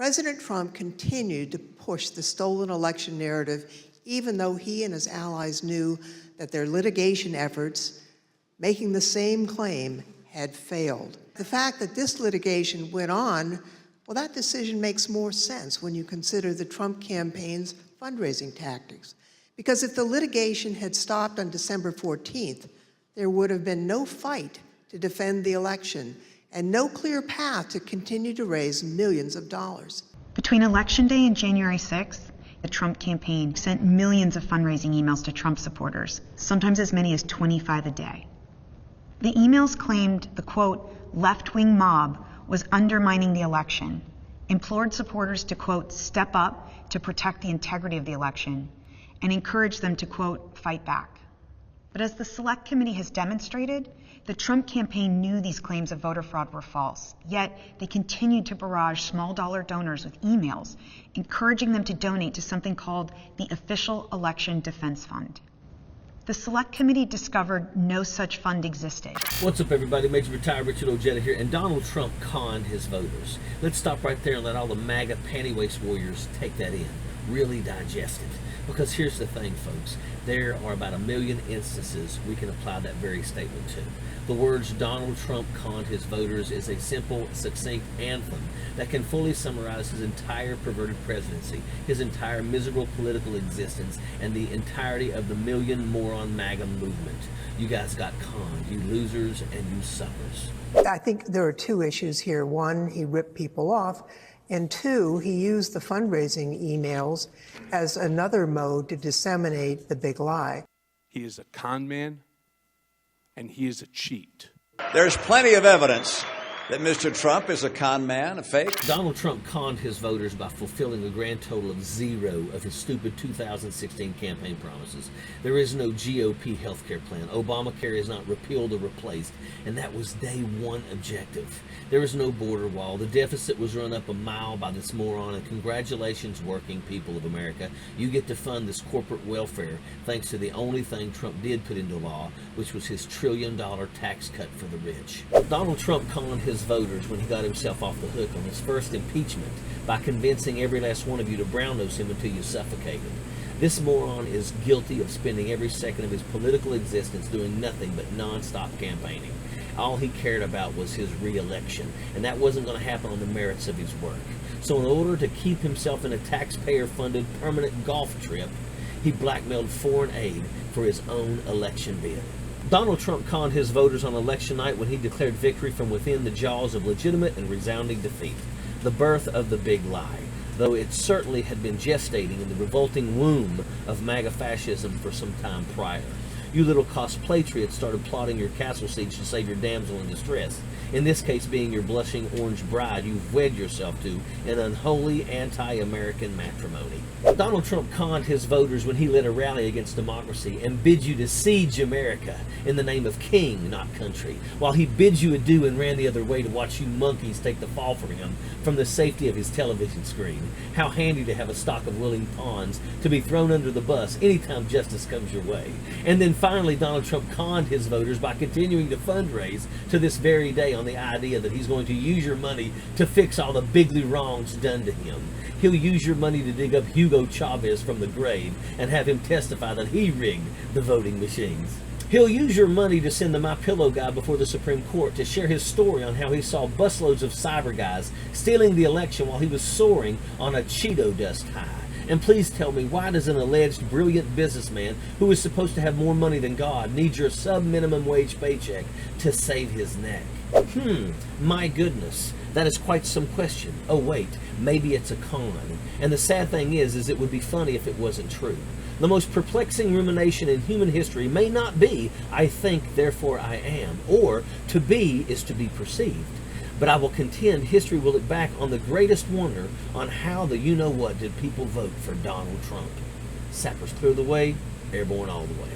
President Trump continued to push the stolen election narrative, even though he and his allies knew that their litigation efforts, making the same claim, had failed. The fact that this litigation went on, well, that decision makes more sense when you consider the Trump campaign's fundraising tactics. Because if the litigation had stopped on December 14th, there would have been no fight to defend the election and no clear path to continue to raise millions of dollars. Between Election Day and January 6th, the Trump campaign sent millions of fundraising emails to Trump supporters, sometimes as many as 25 a day. The emails claimed the, quote, left-wing mob was undermining the election, implored supporters to, quote, step up to protect the integrity of the election, and encouraged them to, quote, fight back. But as the Select Committee has demonstrated, the Trump campaign knew these claims of voter fraud were false, yet they continued to barrage small-dollar donors with emails, encouraging them to donate to something called the Official Election Defense Fund. The Select Committee discovered no such fund existed. What's up, everybody? Major Retired Richard Ojeda here, and Donald Trump conned his voters. Let's stop right there and let all the MAGA panty waist warriors take that in, really digest it. Because here's the thing, folks, there are about 1 million instances we can apply that very statement to. The words Donald Trump conned his voters is a simple, succinct anthem that can fully summarize his entire perverted presidency, his entire miserable political existence, and the entirety of the million moron MAGA movement. You guys got conned, you losers and you suckers. I think there are two issues here. One, he ripped people off. And two, he used the fundraising emails as another mode to disseminate the big lie. He is a con man, and he is a cheat. There's plenty of evidence that Mr. Trump is a con man, a fake. Donald Trump conned his voters by fulfilling a grand total of 0 of his stupid 2016 campaign promises. There is no GOP healthcare plan. Obamacare is not repealed or replaced, and that was day one objective. There is no border wall. The deficit was run up a mile by this moron, and congratulations, working people of America. You get to fund this corporate welfare thanks to the only thing Trump did put into law, which was his $1 trillion tax cut for the rich. Donald Trump conned his voters when he got himself off the hook on his first impeachment by convincing every last one of you to brown nose him until you suffocated. This moron is guilty of spending every second of his political existence doing nothing but non-stop campaigning. All he cared about was his re-election, and that wasn't going to happen on the merits of his work. So in order to keep himself in a taxpayer-funded permanent golf trip, he blackmailed foreign aid for his own election bid. Donald Trump conned his voters on election night when he declared victory from within the jaws of legitimate and resounding defeat, the birth of the Big Lie, though it certainly had been gestating in the revolting womb of MAGA fascism for some time prior. You little cosplatriots started plotting your castle siege to save your damsel in distress, in this case being your blushing orange bride you've wed yourself to in unholy anti-American matrimony. Donald Trump conned his voters when he led a rally against democracy and bid you to siege America in the name of king, not country, while he bid you adieu and ran the other way to watch you monkeys take the fall for him from the safety of his television screen. How handy to have a stock of willing pawns to be thrown under the bus anytime justice comes your way. And then finally, Donald Trump conned his voters by continuing to fundraise to this very day on the idea that he's going to use your money to fix all the bigly wrongs done to him. He'll use your money to dig up Hugo Chavez from the grave and have him testify that he rigged the voting machines. He'll use your money to send the MyPillow guy before the Supreme Court to share his story on how he saw busloads of cyber guys stealing the election while he was soaring on a Cheeto dust high. And please tell me, why does an alleged brilliant businessman who is supposed to have more money than God need your sub-minimum wage paycheck to save his neck? My goodness, that is quite some question. Oh wait, maybe it's a con. And the sad thing is it would be funny if it wasn't true. The most perplexing rumination in human history may not be, I think, therefore I am, or to be is to be perceived. But I will contend history will look back on the greatest wonder on how the you-know-what did people vote for Donald Trump. Sappers clear the way, airborne all the way.